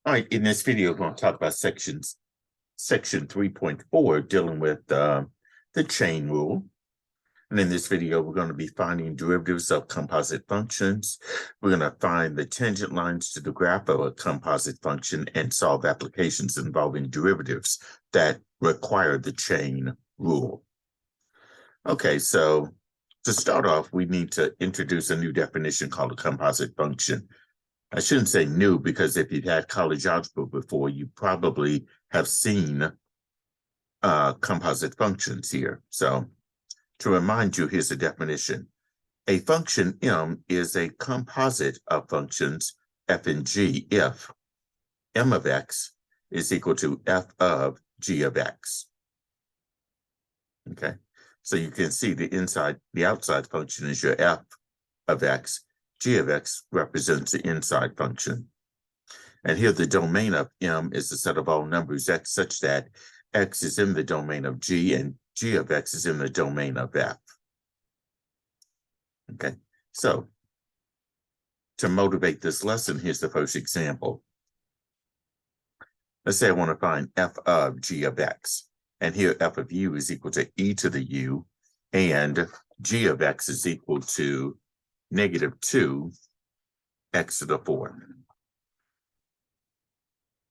All right, in this video, we're going to talk about section 3.4, dealing with the chain rule. And in this video, we're going to be finding derivatives of composite functions. We're going to find the tangent lines to the graph of a composite function and solve applications involving derivatives that require the chain rule. Okay, so to start off, we need to introduce a new definition called a composite function. I shouldn't say new, because if you've had college algebra before, you probably have seen composite functions here. So to remind you, here's the definition. A function M is a composite of functions f and g if m of x is equal to f of g of x. Okay, so you can see the outside function is your f of x. G of x represents the inside function. And here the domain of M is the set of all numbers x such that x is in the domain of G and G of x is in the domain of F. Okay, so to motivate this lesson, here's the first example. Let's say I want to find f of g of x. And here f of u is equal to e to the u, and g of x is equal to negative 2 x to the 4th.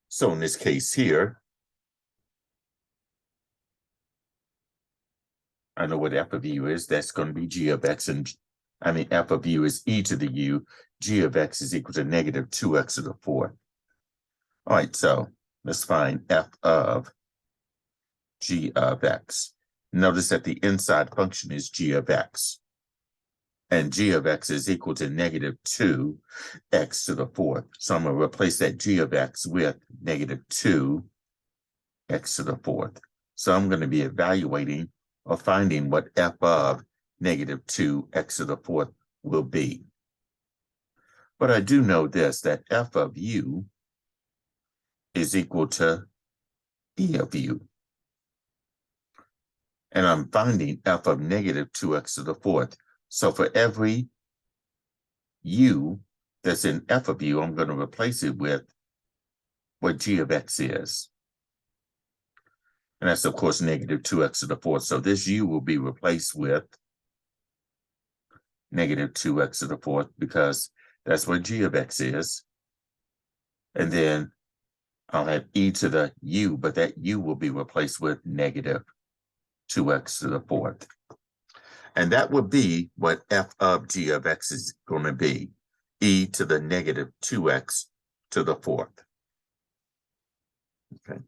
So in this case here, I know what f of u is. That's going to be g of x, and f of u is e to the u. G of x is equal to negative 2x to the 4th. All right, so let's find f of g of x. Notice that the inside function is g of x. And g of x is equal to negative 2x to the 4th. So I'm going to replace that g of x with negative 2x to the 4th. So I'm going to be evaluating or finding what f of negative 2x to the 4th will be. But I do know this, that f of u is equal to e of u. And I'm finding f of negative 2x to the 4th. So for every u that's in f of u, I'm going to replace it with what g of x is. And that's, of course, negative 2x to the 4th. So this u will be replaced with negative 2x to the 4th, because that's what g of x is. And then I'll have e to the u, but that u will be replaced with negative 2x to the 4th. And that would be what f of g of x is going to be, e to the negative 2x to the 4th. Okay.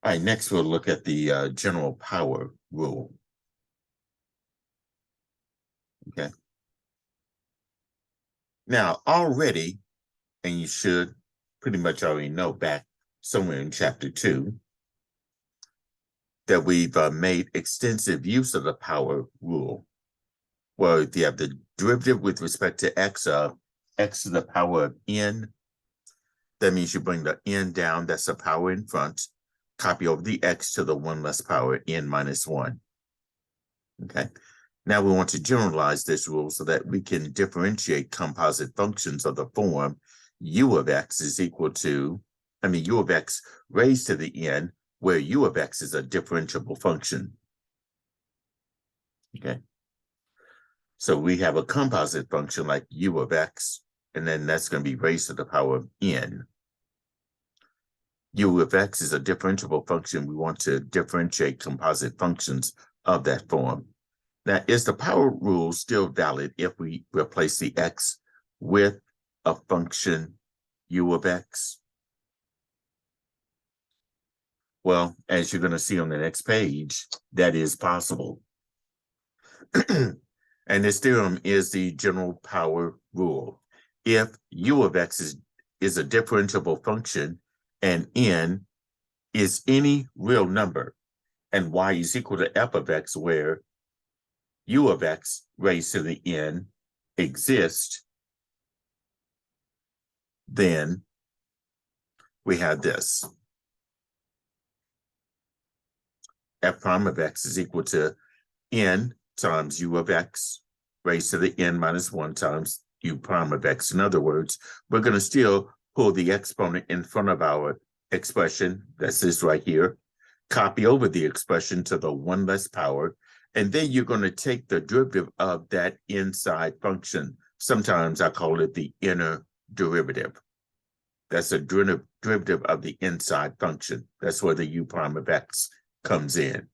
All right, next we'll look at the general power rule. Okay. Now, already, and you should pretty much already know back somewhere in chapter 2, that we've made extensive use of the power rule. Well, if you have the derivative with respect to x of x to the power of n, that means you bring the n down, that's the power in front, copy over the x to the 1 less power, n minus 1. Okay, now we want to generalize this rule so that we can differentiate composite functions of the form u of x is equal to, u of x raised to the n, where u of x is a differentiable function. Okay, so we have a composite function like u of x, and then that's going to be raised to the power of n. U of x is a differentiable function. We want to differentiate composite functions of that form. Now, is the power rule still valid if we replace the x with a function u of x? Well, as you're going to see on the next page, that is possible. And this theorem is the general power rule. If u of x is a differentiable function and n is any real number, and y is equal to f of x, where u of x raised to the n exists, then we have this. F prime of x is equal to n times u of x raised to the n minus 1 times u prime of x. In other words, we're going to still pull the exponent in front of our expression, that's this right here, copy over the expression to the 1 less power, and then you're going to take the derivative of that inside function. Sometimes I call it the inner derivative. That's a derivative of the inside function. That's where the u prime of x comes in.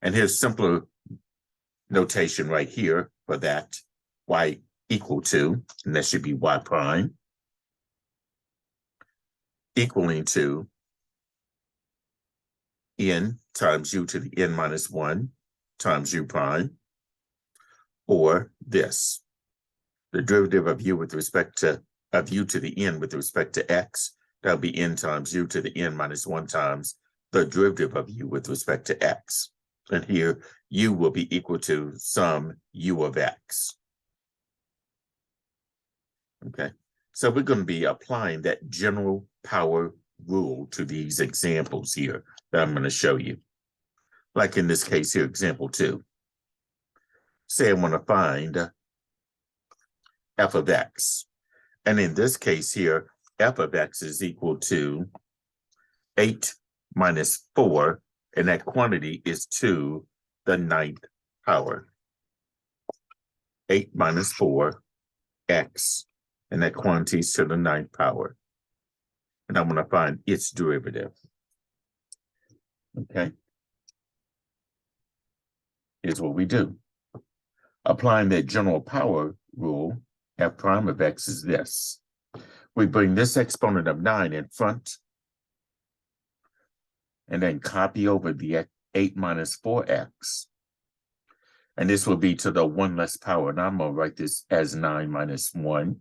And here's simpler notation right here for that, y equal to, and that should be y prime, equaling to n times u to the n minus 1 times u prime, or this, the derivative of u with respect to, of u to the n with respect to x, that'll be n times u to the n minus 1 times the derivative of u with respect to x. And here, u will be equal to some u of x. Okay, so we're going to be applying that general power rule to these examples here that I'm going to show you. Like in this case here, example 2. Say I want to find f of x. And in this case here, f of x is equal to 8 minus 4, and that quantity is to the 9th power. 8 minus 4, x, and that quantity is to the 9th power. And I'm going to find its derivative. Okay. Here's what we do. Applying that general power rule, f prime of x is this. We bring this exponent of 9 in front, and then copy over the 8 minus 4x. And this will be to the 1 less power. And I'm going to write this as 9 minus 1.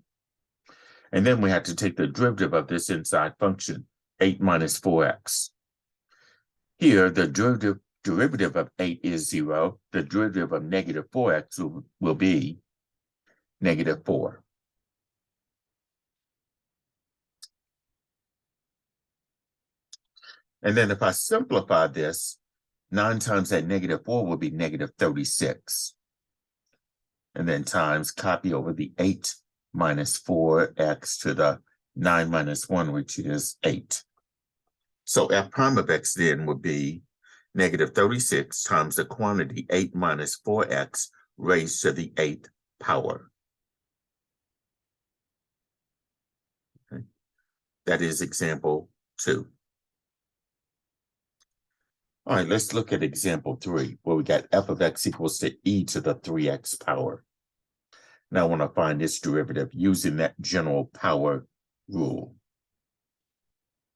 And then we have to take the derivative of this inside function, 8 minus 4x. Here, the derivative of 8 is 0. The derivative of negative 4x will be negative 4. And then if I simplify this, 9 times that negative 4 will be negative 36. And then times copy over the 8 minus 4x to the 9 minus 1, which is 8. So f prime of x then would be negative 36 times the quantity 8 minus 4x raised to the 8th power. Okay. That is example 2. All right, let's look at example 3, where we got f of x equals to e to the 3x power. Now I want to find its derivative using that general power rule.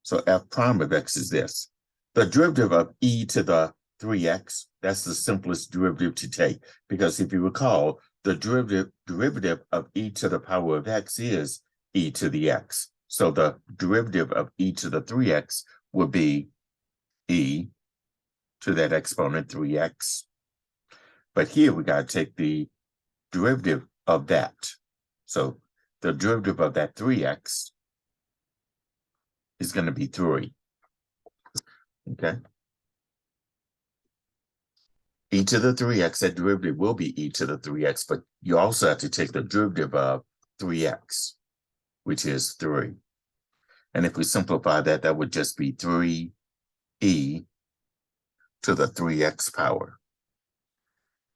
So f prime of x is this. The derivative of e to the 3x, that's the simplest derivative to take, because if you recall, the derivative of e to the power of x is e to the x. So the derivative of e to the 3x would be e to that exponent 3x. But here we got to take the derivative of that. So the derivative of that 3x is going to be 3. Okay. E to the 3x, that derivative will be e to the 3x, but you also have to take the derivative of 3x, which is 3. And if we simplify that, that would just be 3e to the 3x power.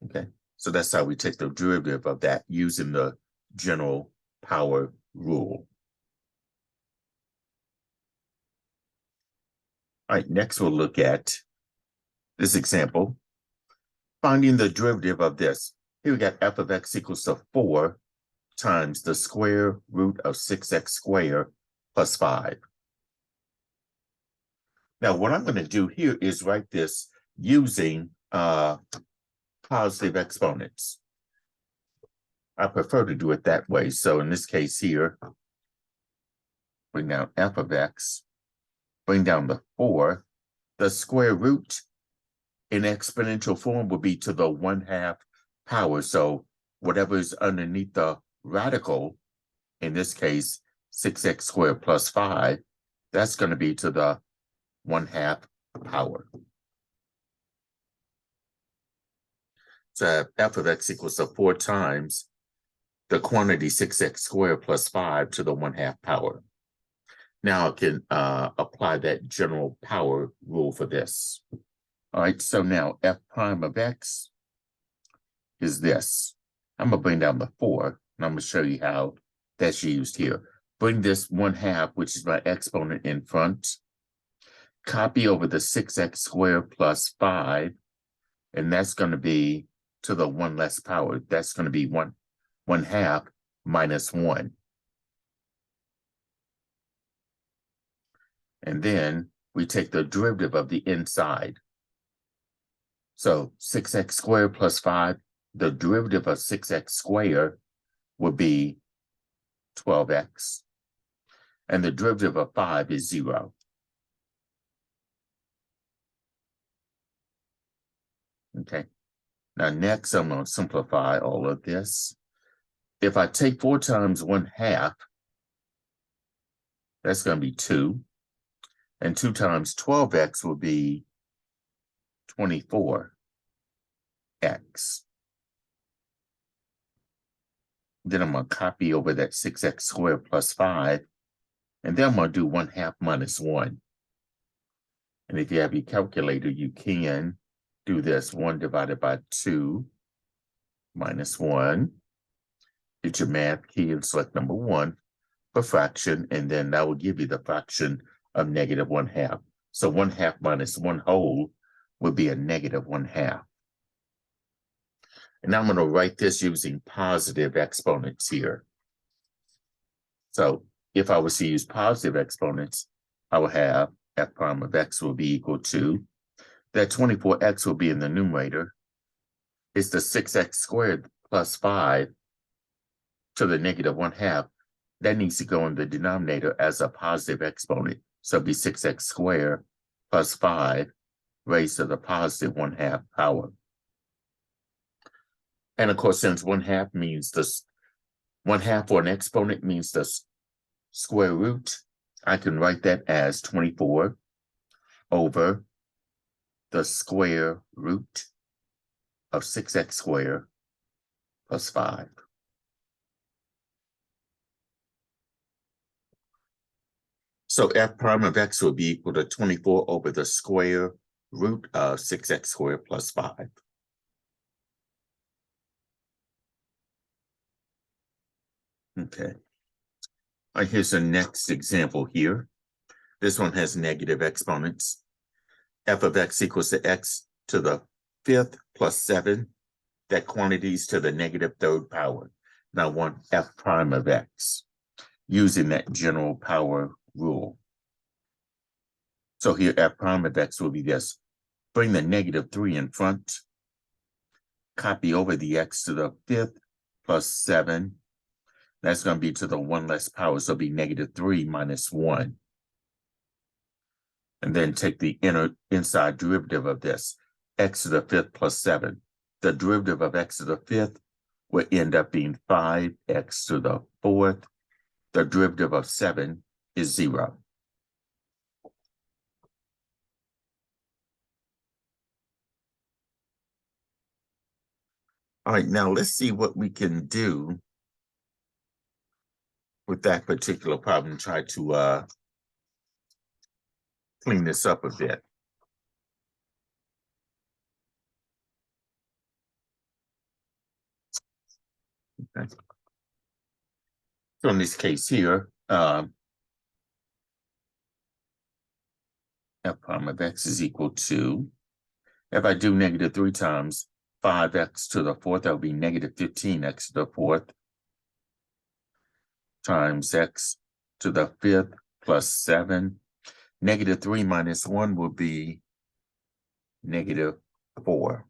Okay, so that's how we take the derivative of that using the general power rule. All right, next we'll look at this example, finding the derivative of this. Here we got f of x equals to 4 times the square root of 6x squared plus 5. Now, what I'm going to do here is write this using positive exponents. I prefer to do it that way. So in this case here, bring down f of x, bring down the 4. The square root in exponential form will be to the 1/2 power. So whatever is underneath the radical, in this case, 6x squared plus 5, that's going to be to the 1/2 power. So f of x equals to 4 times the quantity 6x squared plus 5 to the 1/2 power. Now I can apply that general power rule for this. All right, so now f prime of x is this. I'm going to bring down the 4, and I'm going to show you how that's used here. Bring this 1/2, which is my exponent, in front. Copy over the 6x squared plus 5, and that's going to be to the 1 less power. That's going to be 1/2 minus 1. And then we take the derivative of the inside. So 6x squared plus 5, the derivative of 6x squared would be 12x. And the derivative of 5 is 0. Okay. Now next, I'm going to simplify all of this. If I take 4 times 1/2, that's going to be 2. And 2 times 12x will be 24x. Then I'm going to copy over that 6x squared plus 5. And then I'm going to do 1/2 minus 1. And if you have your calculator, you can do this. 1 divided by 2 minus 1. Hit your math key and select number 1 for fraction. And then that will give you the fraction of negative 1/2. So 1/2 minus 1 whole would be a negative 1/2. And I'm going to write this using positive exponents here. So if I was to use positive exponents, I would have f prime of x will be equal to, that 24x will be in the numerator. It's the 6x squared plus 5 to the negative 1/2. That needs to go in the denominator as a positive exponent. So it'd be 6x squared plus 5 raised to the positive 1/2 power. And of course, since 1/2 means this 1/2 for an exponent means the square root, I can write that as 24 over the square root of 6x squared plus 5. So f prime of x will be equal to 24 over the square root of 6x squared plus 5. Okay. All right, here's the next example here. This one has negative exponents. F of x equals to x to the 5th plus 7. That quantity is to the negative 3rd power. Now I want f prime of x using that general power rule. So here f prime of x will be this. Bring the negative 3 in front. Copy over the x to the 5th plus 7. That's going to be to the 1 less power, so it'll be negative 3 minus 1. And then take the inside derivative of this, x to the 5th plus 7. The derivative of x to the 5th will end up being 5x to the 4th. The derivative of 7 is 0. All right, now let's see what we can do with that particular problem. Try to clean this up a bit. Okay. So in this case here, f prime of x is equal to, if I do negative 3 times 5x to the 4th, that will be negative 15x to the 4th times x to the 5th plus 7. Negative 3 minus 1 will be negative 4.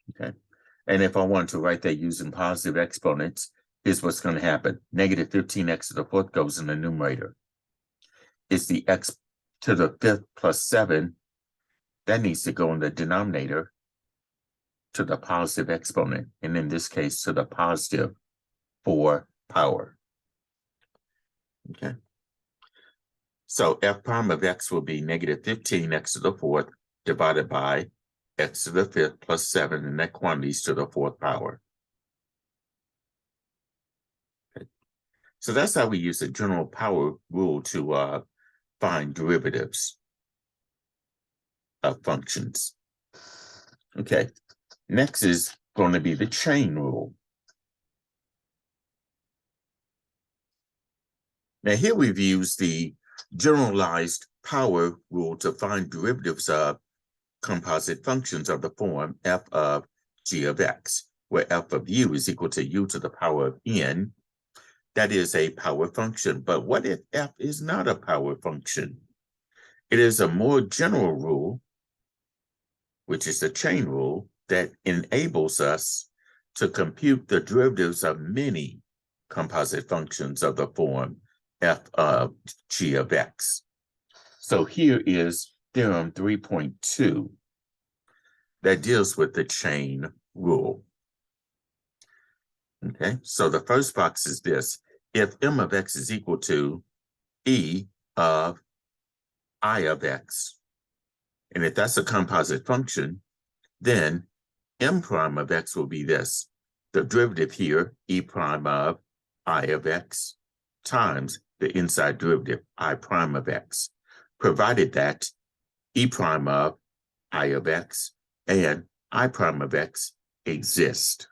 Okay. And if I want to write that using positive exponents, here's what's going to happen. Negative 15x to the 4th goes in the numerator. It's the x to the 5th plus 7. That needs to go in the denominator to the positive exponent. And in this case, to the positive 4 power. Okay. So f prime of x will be negative 15x to the 4th divided by x to the 5th plus 7, and that quantity is to the 4th power. So that's how we use the general power rule to find derivatives of functions. Okay, next is going to be the chain rule. Now here we've used the generalized power rule to find derivatives of composite functions of the form f of g of x, where f of u is equal to u to the power of n. That is a power function. But what if f is not a power function? It is a more general rule, which is the chain rule, that enables us to compute the derivatives of many composite functions of the form f of g of x. So here is theorem 3.2 that deals with the chain rule. Okay, so the first box is this: if m of x is equal to e of I of x, and if that's a composite function, then m prime of x will be this: the derivative here, e prime of I of x, times the inside derivative, I prime of x, provided that e prime of I of x and I prime of x exist.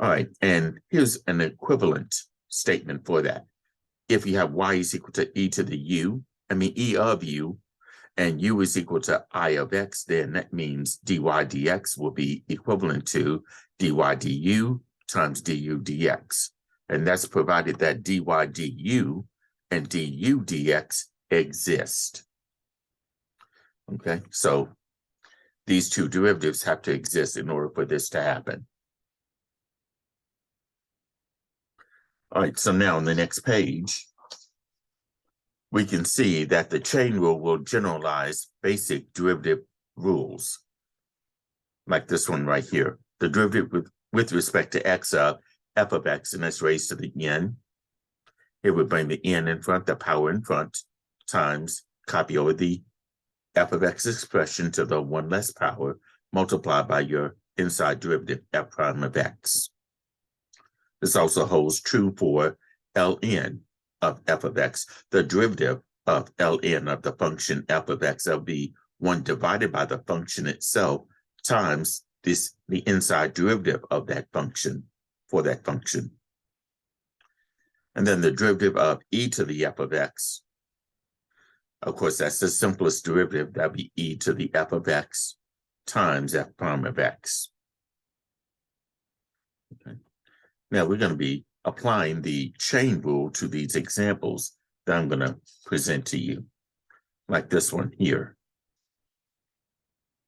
All right, and here's an equivalent statement for that. If you have y is equal to e to the u, e of u, and u is equal to I of x, then that means dy dx will be equivalent to dy du times du dx. And that's provided that dy du and du dx exist. Okay, so these two derivatives have to exist in order for this to happen. All right, so now on the next page, we can see that the chain rule will generalize basic derivative rules, like this one right here. The derivative with respect to x of f of x, and that's raised to the n. It would bring the n in front, the power in front, times copy over the f of x expression to the one less power, multiplied by your inside derivative, f prime of x. This also holds true for ln of f of x. The derivative of ln of the function f of x will be 1 divided by the function itself times the inside derivative of that function for that function. And then the derivative of e to the f of x. Of course, that's the simplest derivative. That'd be e to the f of x times f prime of x. Okay. Now we're going to be applying the chain rule to these examples that I'm going to present to you, like this one here.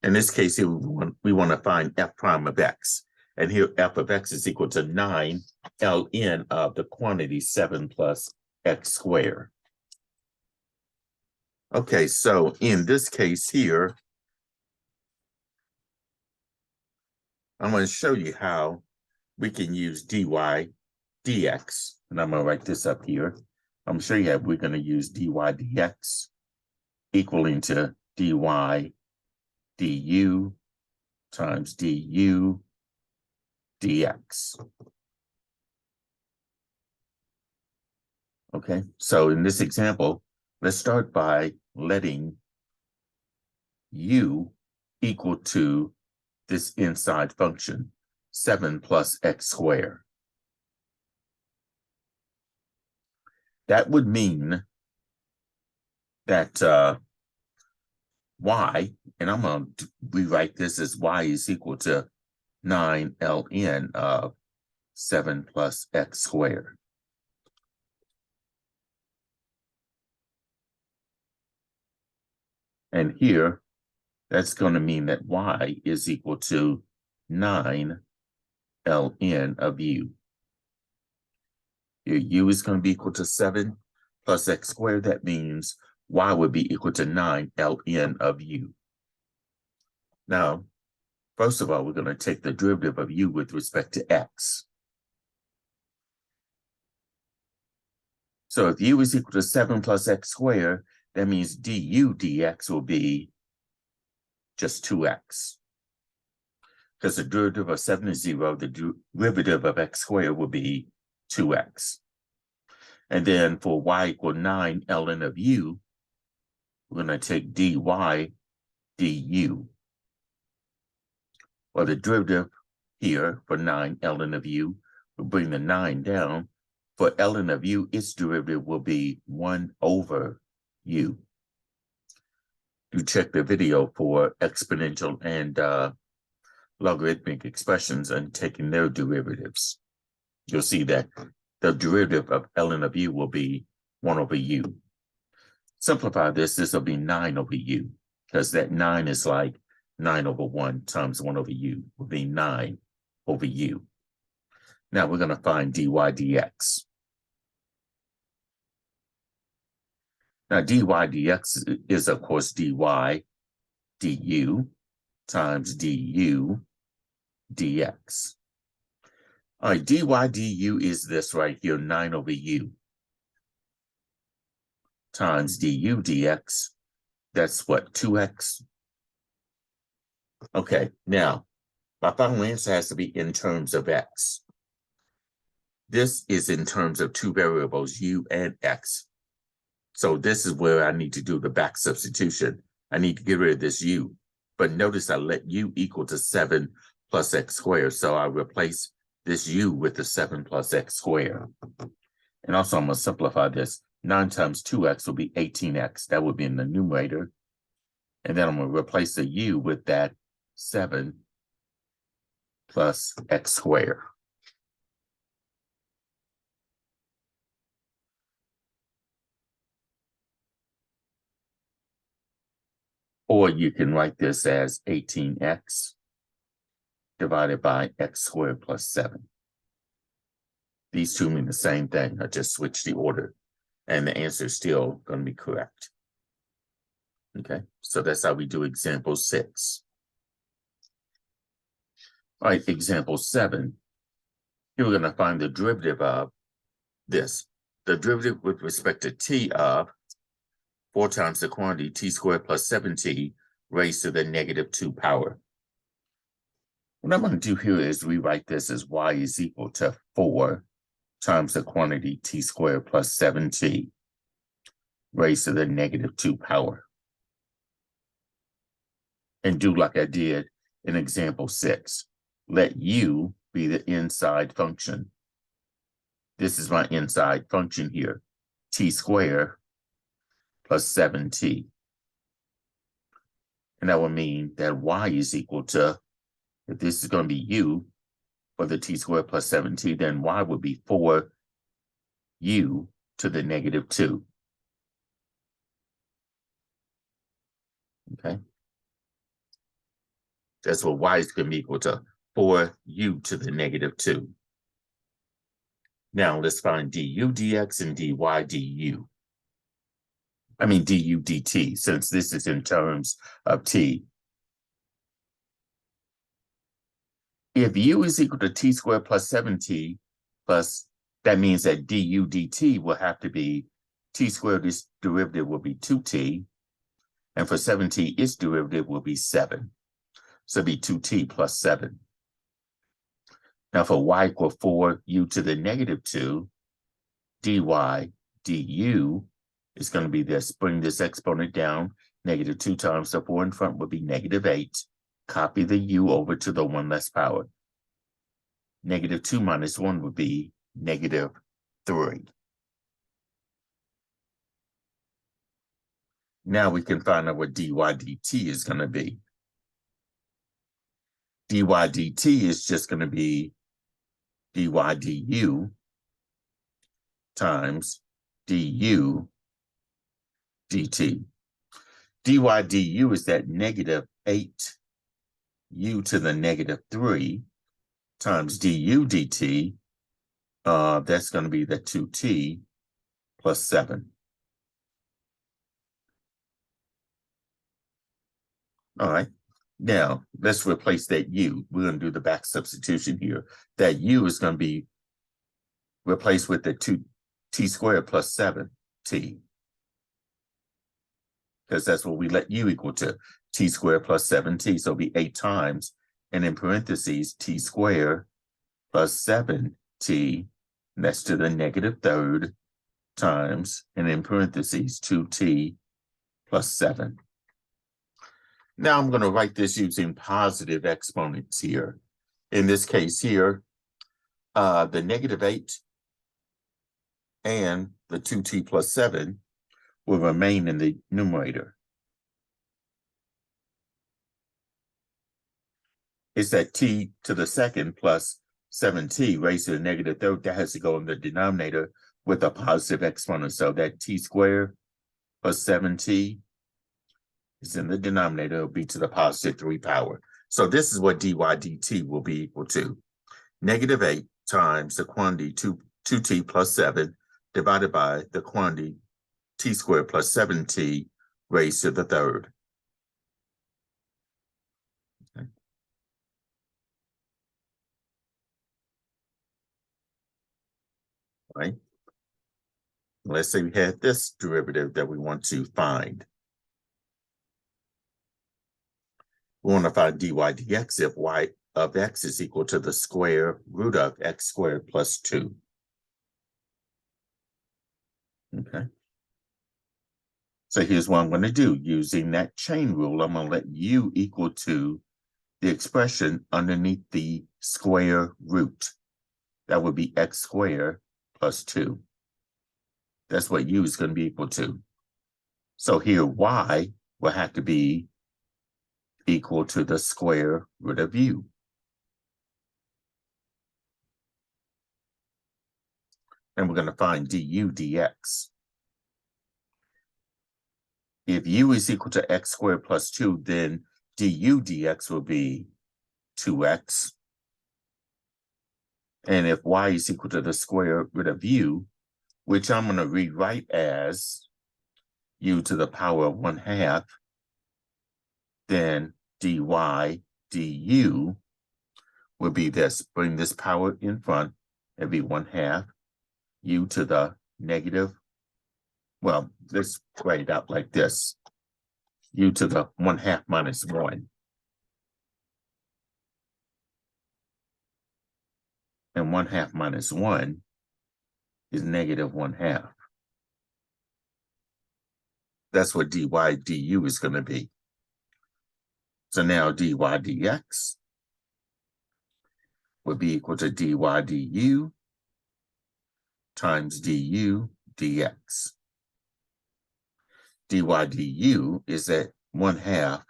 In this case, here we want to find f prime of x. And here f of x is equal to 9 ln of the quantity 7 plus x squared. Okay, so in this case here, I'm going to show you how we can use dy dx. And I'm going to write this up here. I'm going to show you how we're going to use dy dx equaling to dy du times du dx. Okay, so in this example, let's start by letting u equal to this inside function, 7 plus x squared. That would mean that y, and I'm going to rewrite this as y is equal to 9 ln of 7 plus x squared. And here, that's going to mean that y is equal to 9 ln of u. Here, u is going to be equal to 7 plus x squared. That means y would be equal to 9 ln of u. Now, first of all, we're going to take the derivative of u with respect to x. So if u is equal to 7 plus x squared, that means du dx will be just 2x. because the derivative of 7 is 0, the derivative of x squared will be 2x. And then for y equal 9 ln of u, we're going to take dy du. Well, the derivative here for 9 ln of u, we'll bring the 9 down. For ln of u, its derivative will be 1 over u. You check the video for exponential and logarithmic expressions and taking their derivatives. You'll see that the derivative of ln of u will be 1 over u. Simplify this, this will be 9 over u, because that 9 is like 9 over 1 times 1 over u will be 9 over u. Now we're going to find dy dx. Now dy dx is, of course, dy du times du dx. All right, dy du is this right here, 9 over u times du dx. That's what, 2x? Okay, now, my final answer has to be in terms of x. This is in terms of two variables, u and x. So this is where I need to do the back substitution. I need to get rid of this u. But notice I let u equal to 7 plus x squared. So I replace this u with the 7 plus x squared. And also I'm going to simplify this. 9 times 2x will be 18x. That would be in the numerator. And then I'm going to replace the u with that 7 plus x squared. Or you can write this as 18x divided by x squared plus 7. These two mean the same thing. I just switched the order. And the answer is still going to be correct. Okay, so that's how we do example 6. All right, example 7. Here we're going to find the derivative of this. The derivative with respect to t of 4 times the quantity t squared plus 7t raised to the negative 2 power. What I'm going to do here is rewrite this as y is equal to 4 times the quantity t squared plus 7t raised to the negative 2 power. And do like I did in example 6. Let u be the inside function. This is my inside function here, t squared plus 7t. And that would mean that y is equal to, if this is going to be u for the t squared plus 7t, then y would be 4u to the negative 2. Okay. That's what y is going to be equal to, 4u to the negative 2. Now let's find du dx and dy du. I mean du dt, since this is in terms of t. If u is equal to t squared plus 7t plus, that means that du dt will have to be t squared, this derivative will be 2t, and for 7t, its derivative will be 7. So it'll be 2t plus 7. Now for y equal 4u to the negative 2, dy du is going to be this. Bring this exponent down. Negative 2 times the 4 in front would be negative 8. Copy the u over to the 1 less power. Negative 2 minus 1 would be negative 3. Now we can find out what dy dt is going to be. Dy dt is just going to be dy du times du dt. Dy du is that negative 8u to the negative 3 times du dt. That's going to be the 2t plus 7. All right. Now, let's replace that u. We're going to do the back substitution here. That u is going to be replaced with the 2t squared plus 7t. Because that's what we let u equal to, t squared plus 7t. So it'll be 8 times and in parentheses, t squared plus 7t, and that's to the negative third, times, and in parentheses, 2t plus 7. Now I'm going to write this using positive exponents here. In this case here, the negative 8 and the 2t plus 7 will remain in the numerator. It's that t to the second plus 7t raised to the negative third that has to go in the denominator with a positive exponent. So that t squared plus 7t is in the denominator, it'll be to the positive 3 power. So this is what dy dt will be equal to. Negative 8 times the quantity 2t plus 7 divided by the quantity t squared plus 7t raised to the third. Okay. Right. Let's say we had this derivative that we want to find. We want to find dy dx if y of x is equal to the square root of x squared plus 2. Okay. So here's what I'm going to do. Using that chain rule, I'm going to let u equal to the expression underneath the square root. That would be x squared plus 2. That's what u is going to be equal to. So here y will have to be equal to the square root of u. And we're going to find du dx. If u is equal to x squared plus 2, then du dx will be 2x. And if y is equal to the square root of u, which I'm going to rewrite as u to the power of 1/2, then dy du will be this. Bring this power in front. It'd be 1/2 u to the negative. Well, let's write it out like this. U to the 1/2 minus 1. And 1/2 minus 1 is negative 1/2. That's what dy du is going to be. So now dy dx would be equal to dy du times du dx. Dy du is at 1/2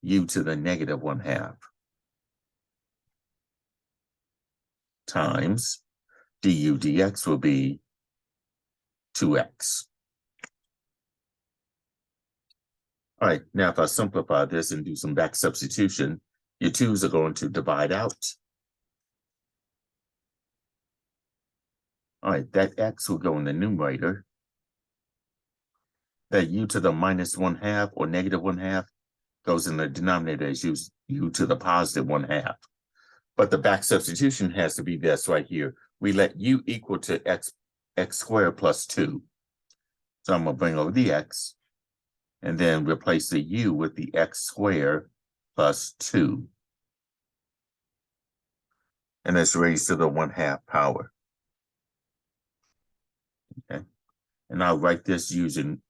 u to the negative 1/2 times du dx will be 2x. All right, now if I simplify this and do some back substitution, your 2's are going to divide out. All right, that x will go in the numerator. That u to the minus 1/2 or negative 1/2 goes in the denominator as u to the positive 1/2. But the back substitution has to be this right here. We let u equal to x squared plus 2. So I'm going to bring over the x and then replace the u with the x squared plus 2. And it's raised to the 1/2 power. Okay. And I'll write this using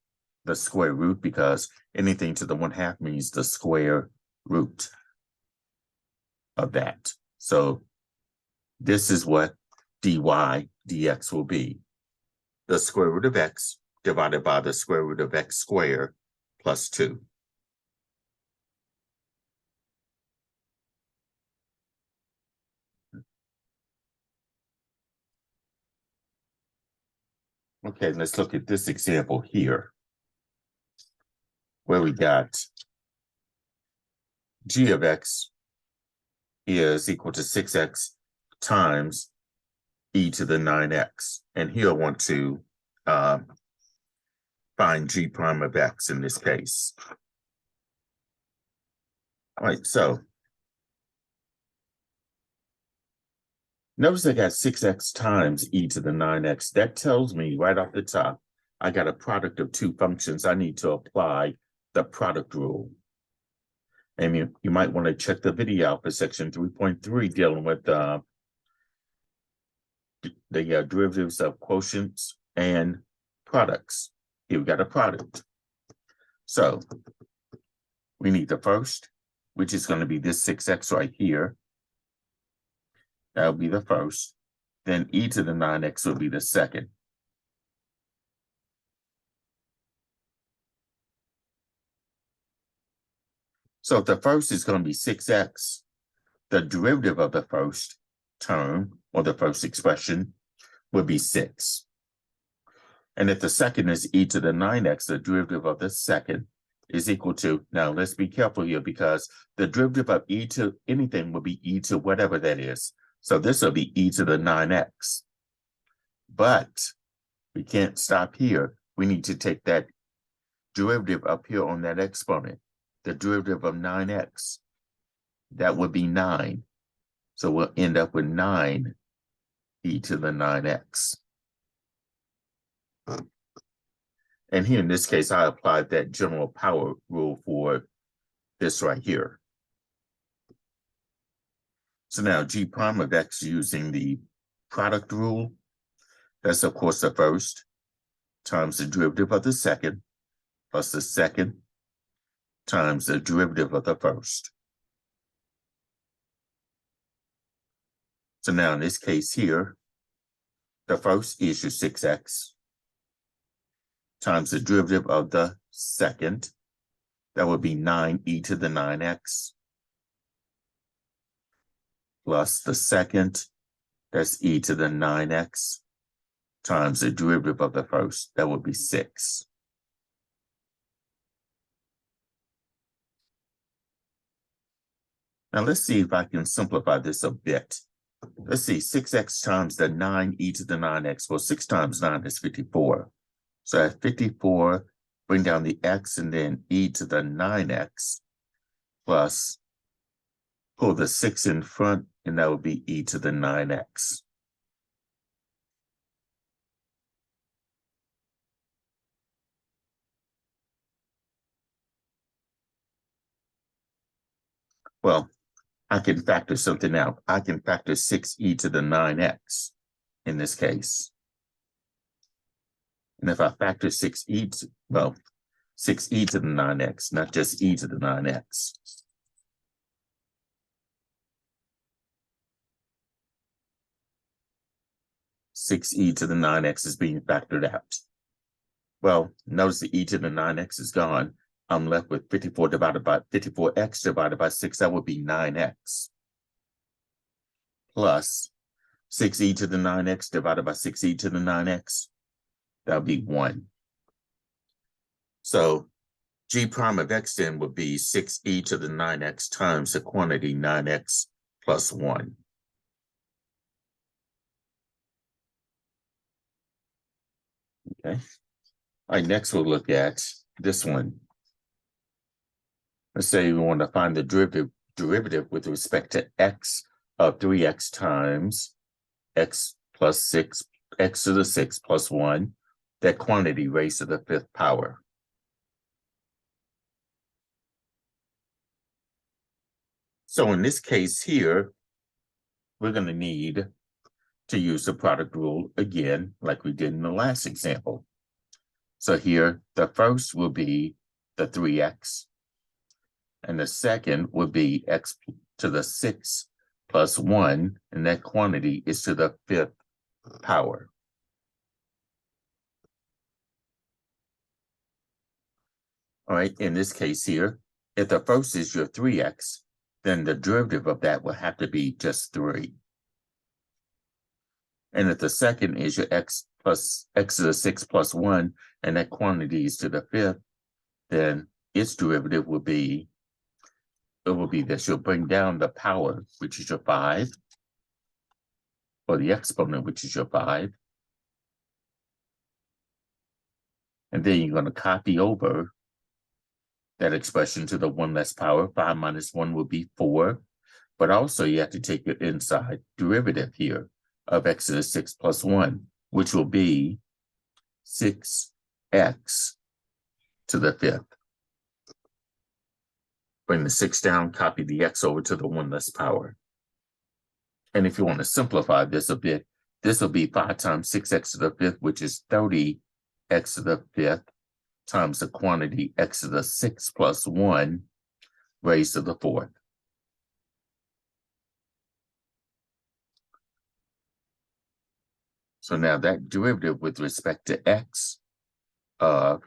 the square root because anything to the 1/2 means the square root of that. So this is what dy dx will be. The square root of x divided by the square root of x squared plus 2. Okay, let's look at this example here, where we got g of x is equal to 6x times e to the 9x. And here I want to find g prime of x in this case. All right, so notice I got 6x times e to the 9x. That tells me right off the top, I got a product of two functions. I need to apply the product rule. And you might want to check the video out for section 3.3 dealing with the derivatives of quotients and products. Here we got a product. So we need the first, which is going to be this 6x right here. That will be the first. Then e to the 9x will be the second. So if the first is going to be 6x, the derivative of the first term or the first expression would be 6. And if the second is e to the 9x, the derivative of the second is equal to, now let's be careful here because the derivative of e to anything will be e to whatever that is. So this will be e to the 9x. But we can't stop here. We need to take that derivative up here on that exponent, the derivative of 9x. That would be 9. So we'll end up with 9 e to the 9x. And here in this case, I applied that general power rule for this right here. So now g prime of x using the product rule, that's of course the first times the derivative of the second plus the second times the derivative of the first. So now in this case here, the first is your 6x times the derivative of the second. That would be 9e to the 9x plus the second, that's e to the 9x times the derivative of the first. That would be 6. Now let's see if I can simplify this a bit. Let's see, 6x times the 9e to the 9x. Well, 6 times 9 is 54. So at 54, bring down the x and then e to the 9x plus pull the 6 in front, and that would be e to the 9x. Well, I can factor something out. I can factor 6e to the 9x in this case. And if I factor 6e to the 9x, not just e to the 9x. Six e to the 9x is being factored out. Well, notice the e to the 9x is gone. I'm left with 54 divided by 54x divided by 6. That would be 9x. Plus 6e to the 9x divided by 6e to the 9x. That would be 1. So g prime of x then would be 6e to the 9x times the quantity 9x plus 1. Okay. All right, next we'll look at this one. Let's say we want to find the derivative with respect to x of 3x times x plus 6, x to the 6 plus 1, that quantity raised to the 5th power. So in this case here, we're going to need to use the product rule again, like we did in the last example. So here, the first will be the 3x, and the second would be x to the 6 plus 1, and that quantity is to the 5th power. All right, in this case here, if the first is your 3x, then the derivative of that will have to be just 3. And if the second is your x to the 6 plus 1, and that quantity is to the 5th, then its derivative will be, this. You'll bring down the power, which is your 5, or the exponent, which is your 5. And then you're going to copy over that expression to the 1 less power. 5 minus 1 will be 4. But also you have to take your inside derivative here of x to the 6 plus 1, which will be 6x to the 5th. Bring the 6 down, copy the x over to the 1 less power. And if you want to simplify this a bit, this will be 5 times 6x to the 5th, which is 30x to the 5th, times the quantity x to the 6th plus 1 raised to the 4th. So now that derivative with respect to x of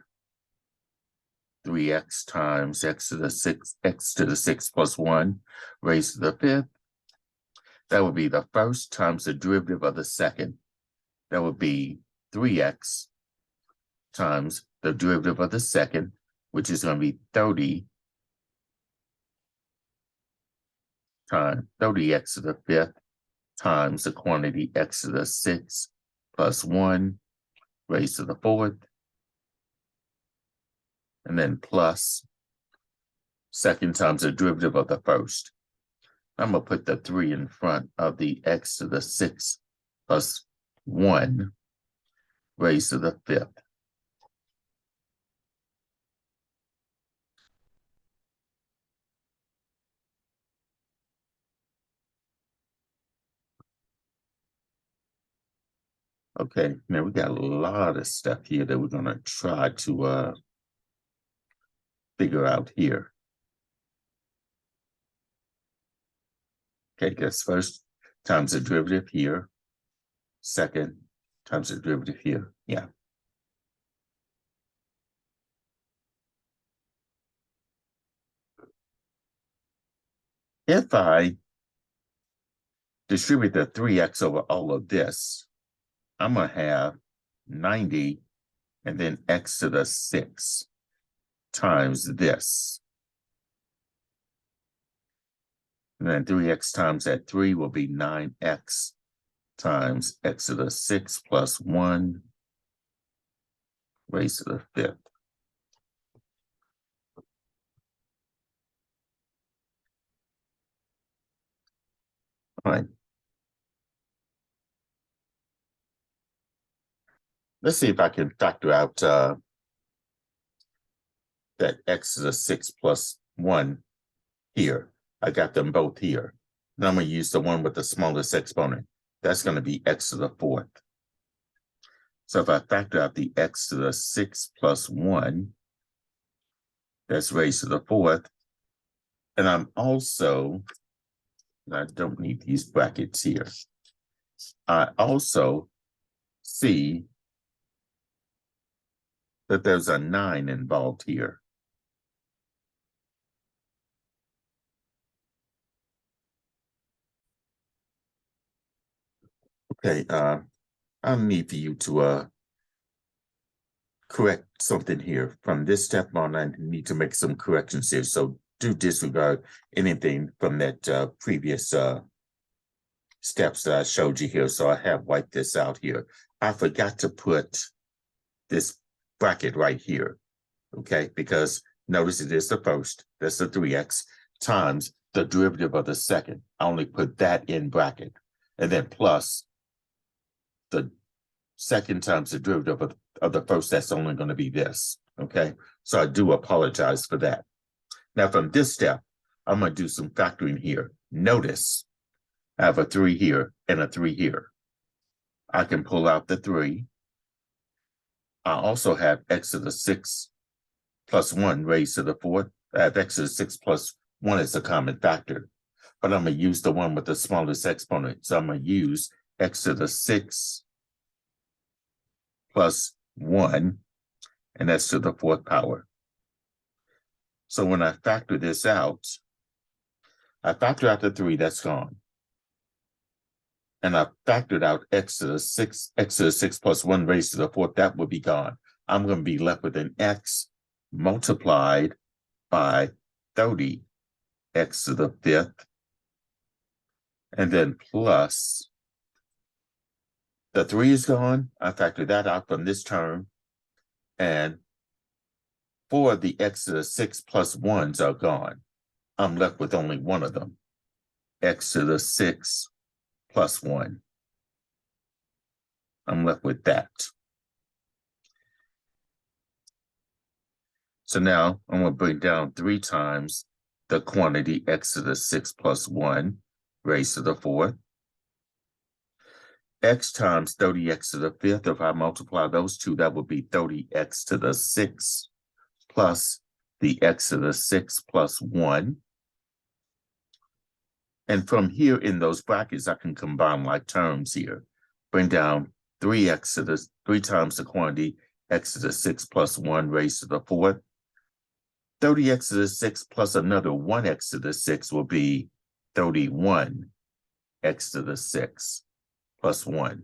3x times x to the 6th plus 1 raised to the 5th, that would be the first times the derivative of the second. That would be 3x times the derivative of the second, which is going to be 30 times 30x to the 5th times the quantity x to the 6th plus 1 raised to the 4th, and then plus second times the derivative of the first. I'm going to put the 3 in front of the x to the 6th plus 1 raised to the 5th. Okay, now we got a lot of stuff here that we're going to try to figure out here. Okay, guess first times the derivative here, second times the derivative here. Yeah. If I distribute the 3x over all of this, I'm going to have 90 and then x to the 6 times this. And then 3x times that 3 will be 9x times x to the 6 plus 1 raised to the 5th. All right. Let's see if I can factor out that x to the 6 plus 1 here. I got them both here. Now I'm going to use the one with the smallest exponent. That's going to be x to the 4th. So if I factor out the x to the 6 plus 1, that's raised to the 4th. And I'm also, I don't need these brackets here. I also see that there's a 9 involved here. Okay, I'll need for you to correct something here. From this step on, I need to make some corrections here. So do disregard anything from that previous steps that I showed you here. So I have wiped this out here. I forgot to put this bracket right here, okay? Because notice it is the first, that's the 3x, times the derivative of the second. I only put that in bracket. And then plus the second times the derivative of the first, that's only going to be this, okay? So I do apologize for that. Now from this step, I'm going to do some factoring here. Notice I have a 3 here and a 3 here. I can pull out the 3. I also have x to the 6 plus 1 raised to the 4th. I have x to the 6 plus 1 as a common factor. But I'm going to use the one with the smallest exponent. So I'm going to use x to the 6 plus 1, and that's to the 4th power. So when I factor this out, I factor out the 3, that's gone. And I factored out x to the 6 plus 1 raised to the 4th, that would be gone. I'm going to be left with an x multiplied by 30 x to the 5th, and then plus the 3 is gone. I factored that out from this term, and 4 of the x to the 6 plus 1s are gone. I'm left with only one of them, x to the 6 plus 1. I'm left with that. So now I'm going to bring down 3 times the quantity x to the 6 plus 1 raised to the 4th. X times 30x to the 5th. If I multiply those two, that would be 30x to the 6 plus the x to the 6 plus 1. And from here in those brackets, I can combine like terms here. Bring down 3x to the 3 times the quantity x to the 6 plus 1 raised to the 4th. 30x to the 6 plus another 1x to the 6 will be 31x to the 6 plus 1.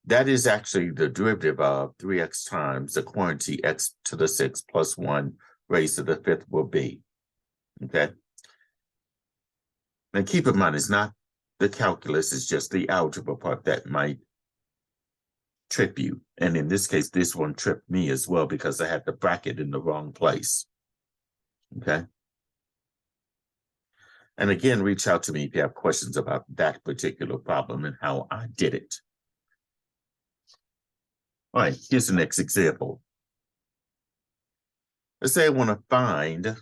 That is actually the derivative of 3x times the quantity x to the 6 plus 1 raised to the 5th will be. Okay? Now keep in mind, it's not the calculus, it's just the algebra part that might trip you. And in this case, this one tripped me as well because I had the bracket in the wrong place. Okay? And again, reach out to me if you have questions about that particular problem and how I did it. All right, here's the next example. Let's say I want to find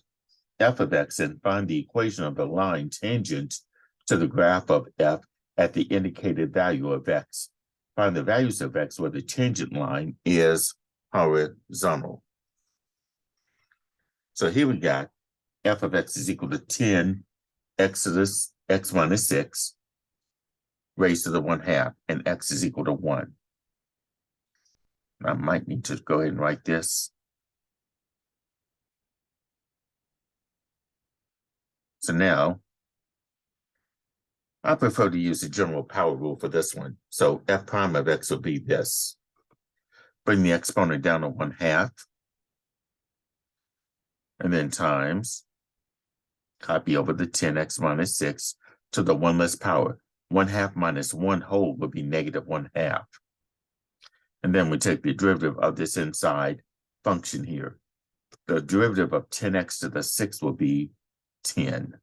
f of x and find the equation of the line tangent to the graph of f at the indicated value of x. Find the values of x where the tangent line is horizontal. So here we got f of x is equal to 10 x to the x minus 6 raised to the 1/2, and x is equal to 1. I might need to go ahead and write this. So now, I prefer to use the general power rule for this one. So f prime of x will be this. Bring the exponent down to 1/2. And then times, copy over the 10x minus 6 to the 1 less power. 1/2 minus 1 whole would be negative 1/2. And then we take the derivative of this inside function here. The derivative of 10x to the 6 will be 10.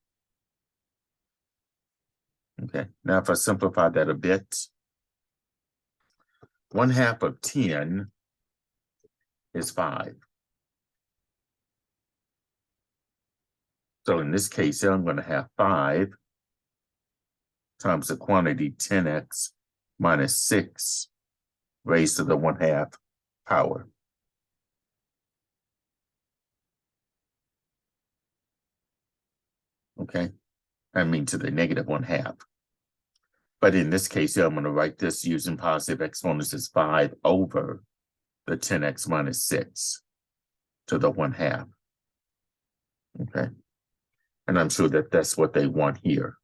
Okay, now if I simplify that a bit, 1/2 of 10 is 5. So in this case here, I'm going to have 5 times the quantity 10x minus 6 raised to the 1/2 power. Okay, I mean to the negative 1/2. But in this case here, I'm going to write this using positive exponents as 5 over the 10x minus 6 to the 1/2. Okay, and I'm sure that that's what they want here.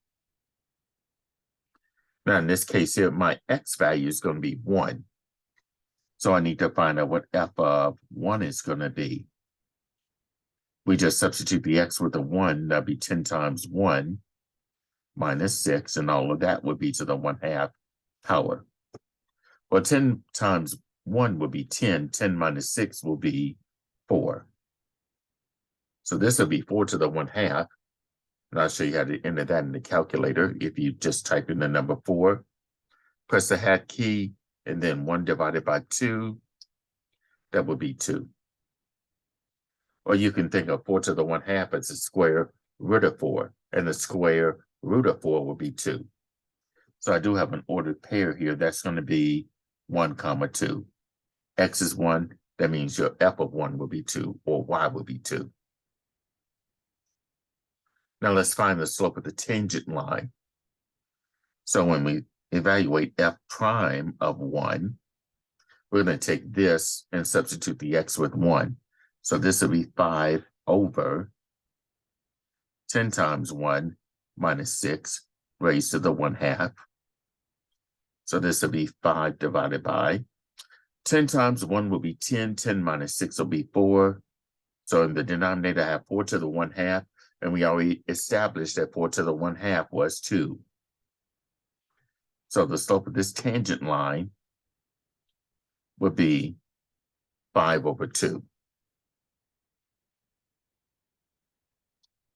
Now in this case here, my x value is going to be 1. So I need to find out what f of 1 is going to be. We just substitute the x with the 1, that'd be 10 times 1 minus 6, and all of that would be to the 1/2 power. Well, 10 times 1 would be 10. 10 minus 6 will be 4. So this will be 4 to the 1/2. And I'll show you how to enter that in the calculator. If you just type in the number 4, press the hat key, and then 1 divided by 2, that would be 2. Or you can think of 4 to the 1/2 as the square root of 4, and the square root of 4 will be 2. So I do have an ordered pair here. That's going to be 1, 2. X is 1. That means your f of 1 will be 2, or y will be 2. Now let's find the slope of the tangent line. So when we evaluate f prime of 1, we're going to take this and substitute the x with 1. So this will be 5 over 10 times 1 minus 6 raised to the 1/2. So this will be 5 divided by 10 times 1 will be 10. 10 minus 6 will be 4. So in the denominator, I have 4 to the 1/2. And we already established that 4 to the 1/2 was 2. So the slope of this tangent line would be 5 over 2.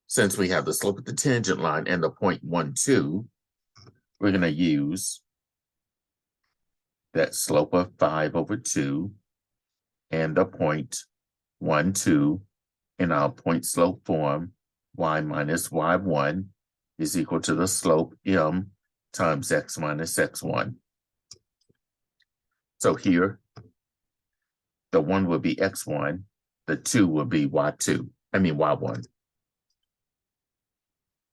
Since we have the slope of the tangent line and the point 1, 2, we're going to use that slope of 5 over 2 and the point 1, 2 in our point slope form y minus y1 is equal to the slope m times x minus x1. So here, the 1 will be x1, the 2 will be y1.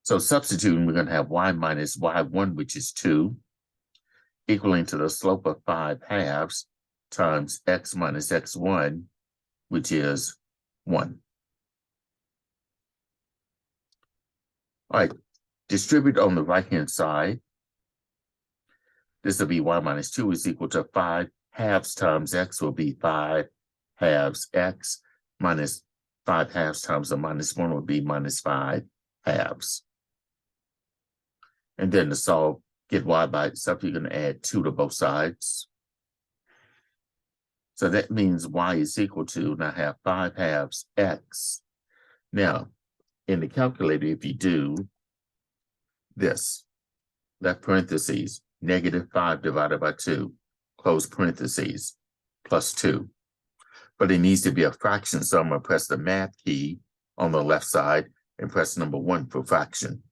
So substituting, we're going to have y minus y1, which is 2, equaling to the slope of 5/2 times x minus x1, which is 1. All right, distribute on the right-hand side. This will be y minus 2 is equal to 5/2 times x will be 5/2 x minus 5/2 times the minus 1 will be minus 5/2. And then to solve, get y by itself, you're going to add 2 to both sides. So that means y is equal to, now have 5/2 x. Now, in the calculator, if you do this, left parentheses, -5 divided by 2, close parentheses, plus 2. But it needs to be a fraction, so I'm going to press the math key on the left side and press number 1 for fraction.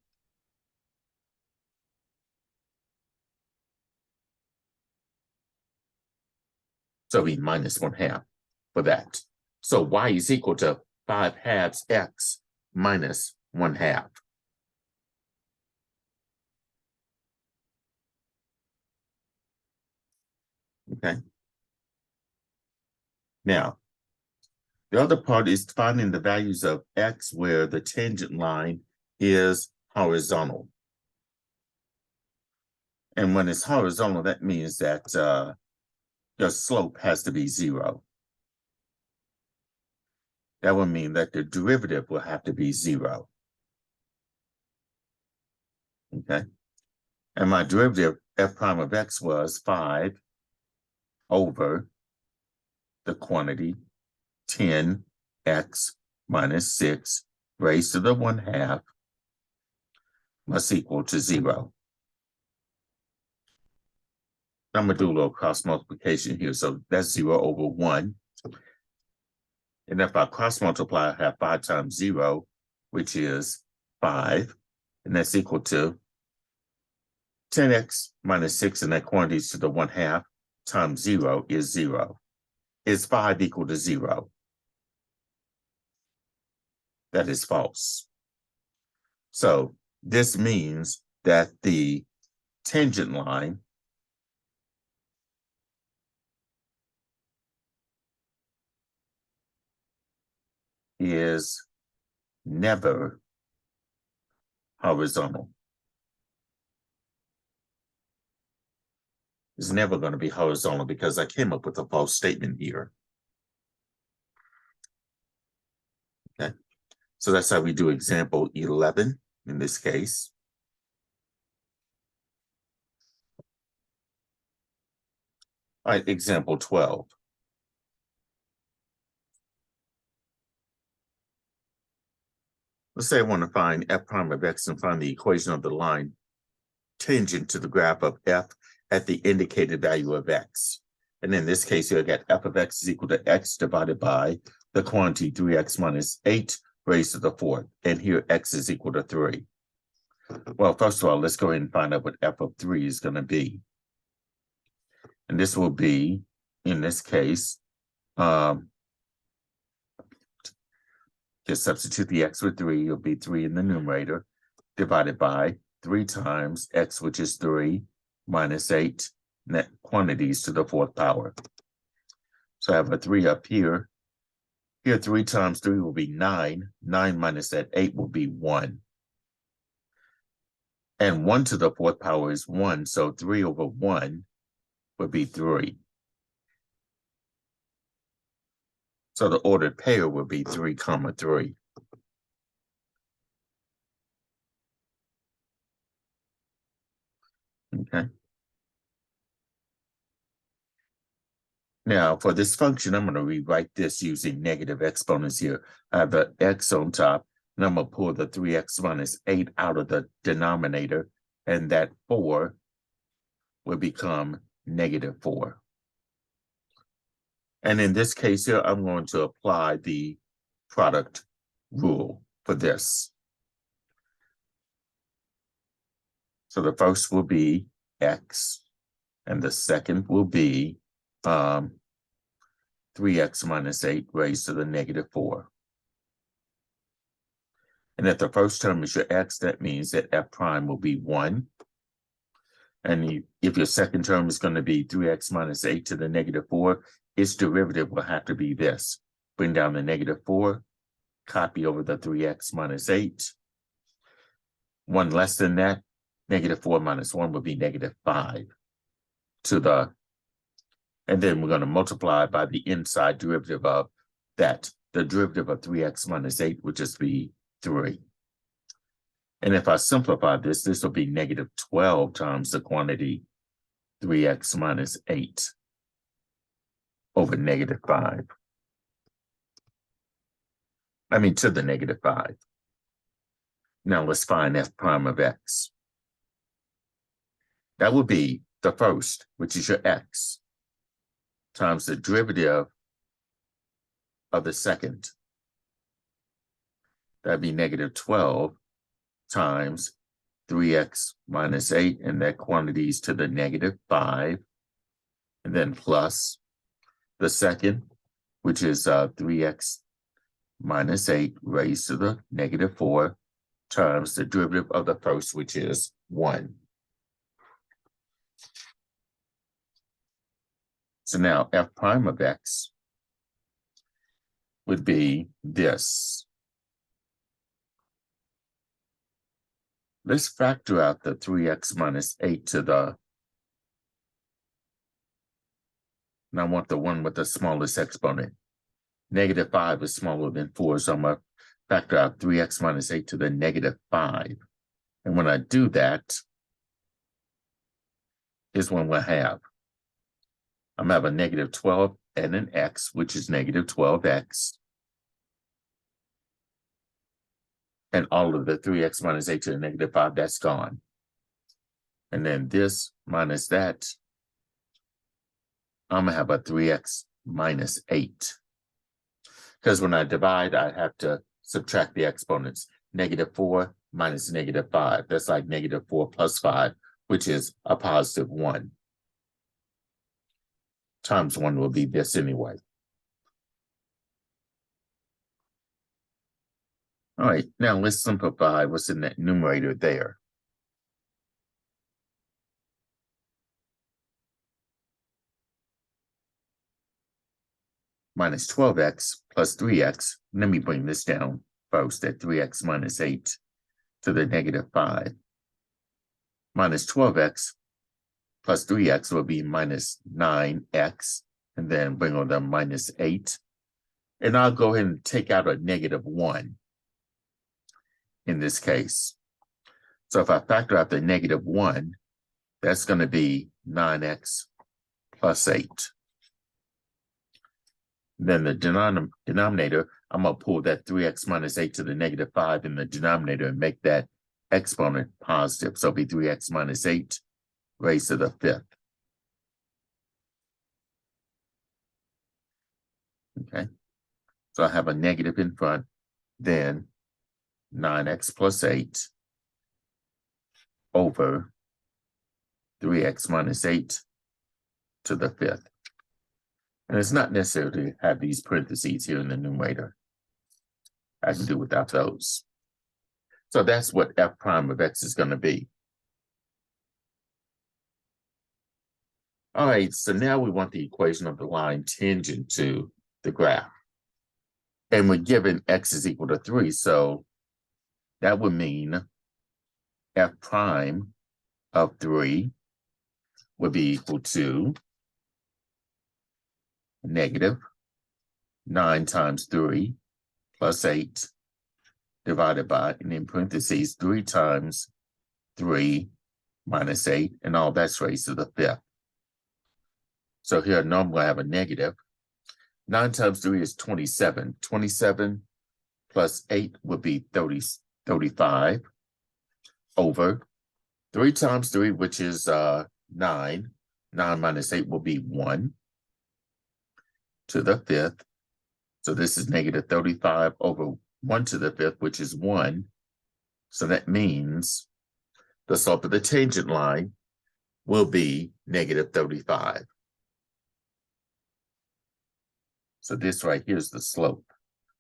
So we minus 1/2 for that. So y is equal to 5/2 x minus 1/2. Okay. Now, the other part is finding the values of x where the tangent line is horizontal. And when it's horizontal, that means that your slope has to be 0. That would mean that the derivative will have to be 0. Okay. And my derivative, f prime of x, was 5 over the quantity 10x minus 6 raised to the 1/2 must equal to 0. I'm going to do a little cross multiplication here. So that's 0 over 1. And if I cross multiply, I have 5 times 0, which is 5. And that's equal to 10x minus 6, and that quantity is to the 1/2 times 0 is 0. Is 5 equal to 0? That is false. So this means that the tangent line is never horizontal. It's never going to be horizontal because I came up with a false statement here. Okay, so that's how we do example 11 in this case. All right, example 12. Let's say I want to find f prime of x and find the equation of the line tangent to the graph of f at the indicated value of x. And in this case, here I got f of x is equal to x divided by the quantity 3x minus 8 raised to the 4th. And here x is equal to 3. Well, first of all, let's go ahead and find out what f of 3 is going to be. And this will be, in this case, just substitute the x with 3, it'll be 3 in the numerator, divided by 3 times x, which is 3, minus 8, net quantities to the 4th power. So I have a 3 up here. Here, 3 times 3 will be 9. 9 minus that 8 will be 1. And 1 to the 4th power is 1, so 3 over 1 would be 3. So the ordered pair would be 3, 3. Okay. Now, for this function, I'm going to rewrite this using negative exponents here. I have the x on top, and I'm going to pull the 3x minus 8 out of the denominator, and that 4 will become -4. And in this case here, I'm going to apply the product rule for this. So the first will be x, and the second will be 3x minus 8 raised to the negative 4. And if the first term is your x, that means that f prime will be 1. And if your second term is going to be 3x minus 8 to the negative 4, its derivative will have to be this. Bring down the negative 4, copy over the 3x minus 8. 1 less than that, negative 4 minus 1 would be negative 5 to the, and then we're going to multiply by the inside derivative of that. The derivative of 3x minus 8 would just be 3. And if I simplify this, this will be negative 12 times the quantity 3x minus 8 over negative 5. I mean, to the negative 5. Now let's find f prime of x. That will be the first, which is your x, times the derivative of the second. That'd be negative 12 times 3x minus 8, and that quantity is to the negative 5, and then plus the second, which is 3x minus 8 raised to the negative 4, times the derivative of the first, which is 1. So now f prime of x would be this. Let's factor out the 3x minus 8 to the, and I want the one with the smallest exponent. Negative 5 is smaller than 4, so I'm going to factor out 3x minus 8 to the negative 5. And when I do that, here's what we'll have. I'm going to have a negative 12 and an x, which is negative 12x. And all of the 3x minus 8 to the negative 5, that's gone. And then this minus that, I'm going to have a 3x minus 8. Because when I divide, I have to subtract the exponents. Negative 4 minus negative 5. That's like negative 4 plus 5, which is a positive 1. Times 1 will be this anyway. All right, now let's simplify what's in that numerator there. Minus 12x plus 3x. Let me bring this down first at 3x minus 8 to the negative 5. Minus 12x plus 3x will be minus 9x, and then bring on the minus 8. And I'll go ahead and take out a negative 1 in this case. So if I factor out the negative 1, that's going to be 9x plus 8. Then the denominator, I'm going to pull that 3x minus 8 to the negative 5 in the denominator and make that exponent positive. So it'll be 3x minus 8 raised to the 5th. Okay, so I have a negative in front, then 9x plus 8 over 3x minus 8 to the 5th. And it's not necessary to have these parentheses here in the numerator. I can do without those. So that's what f prime of x is going to be. All right, so now we want the equation of the line tangent to the graph. And we're given x is equal to 3, so that would mean f prime of 3 would be equal to negative 9 times 3 plus 8 divided by, and in parentheses, 3 times 3 minus 8, and all that's raised to the 5th. So here, normally I have a negative. 9 times 3 is 27. 27 plus 8 would be 35 over 3 times 3, which is 9. 9 minus 8 will be 1 to the 5th. So this is negative 35 over 1 to the 5th, which is 1. So that means the slope of the tangent line will be negative 35. So this right here is the slope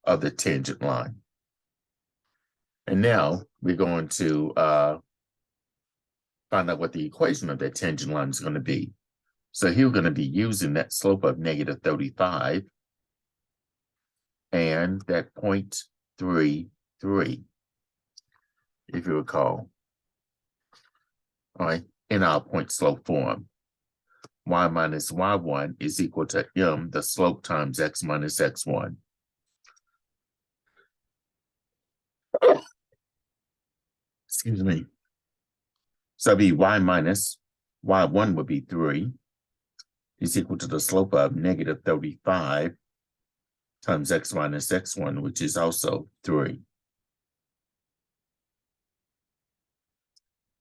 of the tangent line. And now we're going to find out what the equation of that tangent line is going to be. So here we're going to be using that slope of negative 35 and that 0.33, if you recall. All right, in our point slope form. Y minus y1 is equal to m, the slope, times x minus x1. Excuse me. So it'd be y minus y1 would be 3 is equal to the slope of negative 35 times x minus x1, which is also 3.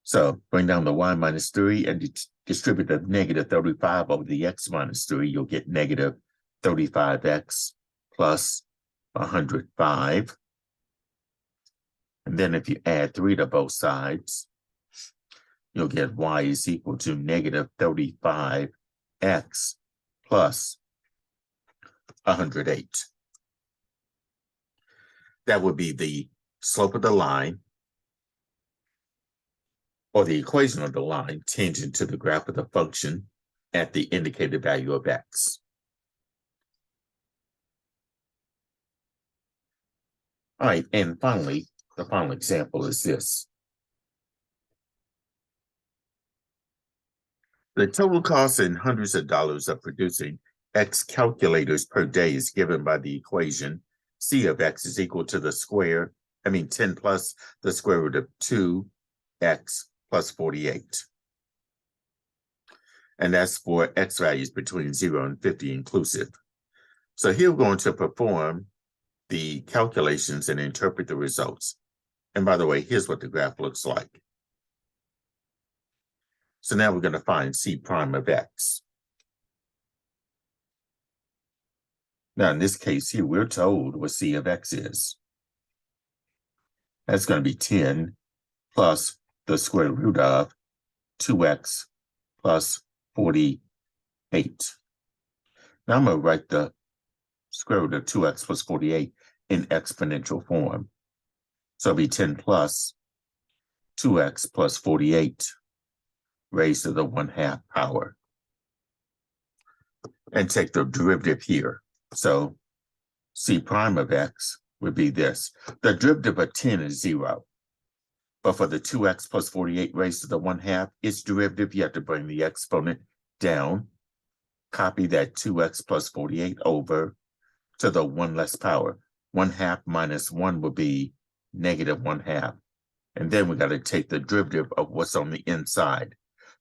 So bring down the y minus 3 and distribute the negative 35 over the x minus 3. You'll get negative 35x plus 105. And then if you add 3 to both sides, you'll get y is equal to negative 35x plus 108. That would be the slope of the line, or the equation of the line tangent to the graph of the function at the indicated value of x. All right, and finally, the final example is this. The total cost in hundreds of dollars of producing X calculators per day is given by the equation C of X is equal to the 10 plus the square root of 2X plus 48. And that's for X values between 0 and 50 inclusive. So here we're going to perform the calculations and interpret the results. And by the way, here's what the graph looks like. So now we're going to find C prime of X. Now in this case here, we're told what C of X is. That's going to be 10 plus the square root of 2X plus 48. Now I'm going to write the square root of 2X plus 48 in exponential form. So it'll be 10 plus 2X plus 48 raised to the 1/2 power. And take the derivative here. So C prime of X would be this. The derivative of 10 is 0. But for the 2X plus 48 raised to the 1/2, its derivative, you have to bring the exponent down. Copy that 2X plus 48 over to the 1 less power. 1/2 minus 1 would be negative 1/2. And then we got to take the derivative of what's on the inside.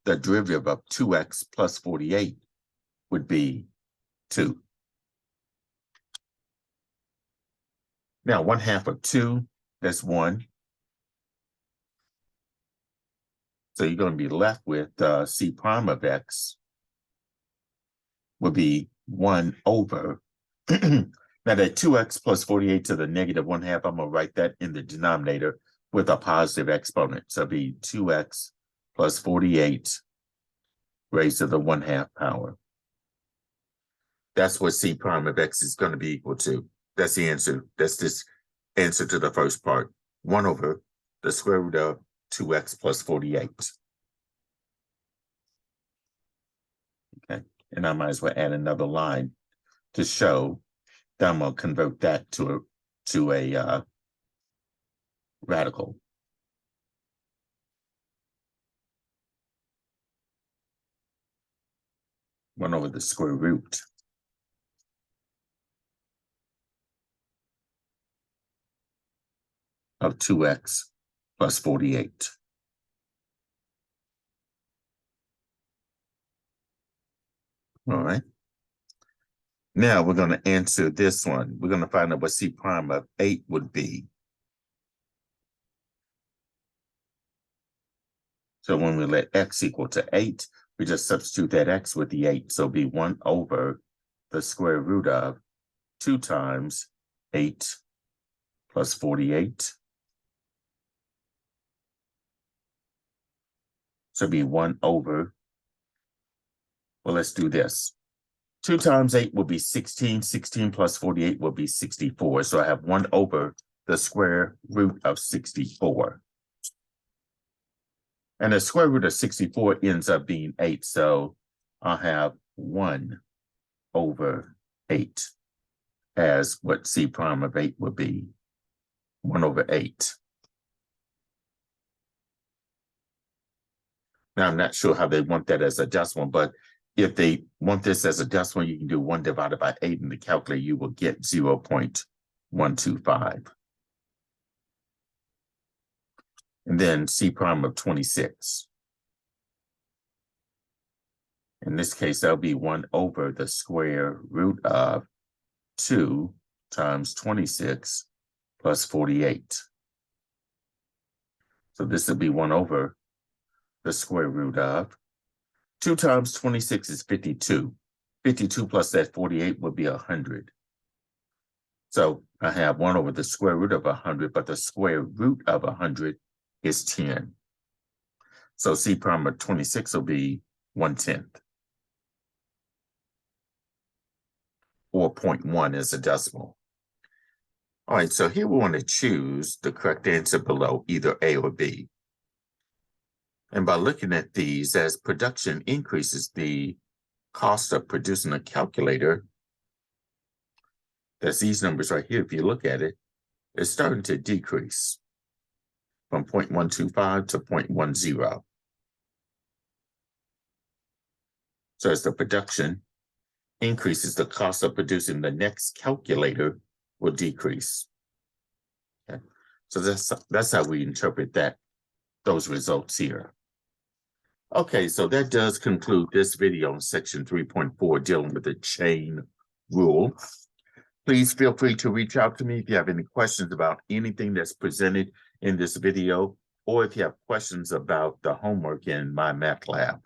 The derivative of 2X plus 48 would be 2. Now 1/2 of 2, that's 1. So you're going to be left with C prime of X would be 1 over. Now that 2X plus 48 to the negative 1/2, I'm going to write that in the denominator with a positive exponent. So it'll be 2X plus 48 raised to the 1/2 power. That's what C prime of X is going to be equal to. That's the answer. That's this answer to the first part. 1 over the square root of 2X plus 48. Okay, and I might as well add another line to show that I'm going to convert that to a radical. One over the square root of 2X plus 48. All right. Now we're going to answer this one. We're going to find out what C prime of 8 would be. So when we let X equal to 8, we just substitute that X with the 8. So it'll be 1 over the square root of 2 times 8 plus 48. So it'd be 1 over, well, let's do this. 2 times 8 will be 16. 16 plus 48 will be 64. So I have 1 over the square root of 64. And the square root of 64 ends up being 8. So I'll have 1 over 8 as what C prime of 8 would be. 1 over 8. Now, I'm not sure how they want that as a decimal, but if they want this as a decimal, you can do 1 divided by 8 in the calculator, you will get 0.125. And then C prime of 26. In this case, that'll be 1 over the square root of 2 times 26 plus 48. So this will be 1 over the square root of 2 times 26 is 52. 52 plus that 48 would be 100. So I have 1 over the square root of 100, but the square root of 100 is 10. So C prime of 26 will be 1/10. Or 0.1 is a decimal. All right, so here we want to choose the correct answer below, either A or B. And by looking at these, as production increases, the cost of producing a calculator, that's these numbers right here, if you look at it, it's starting to decrease from 0.125 to 0.10. So as the production increases, the cost of producing the next calculator will decrease. Okay. So that's how we interpret those results here. Okay, so that does conclude this video on section 3.4 dealing with the chain rule. Please feel free to reach out to me if you have any questions about anything that's presented in this video, or if you have questions about the homework in MyMathLab.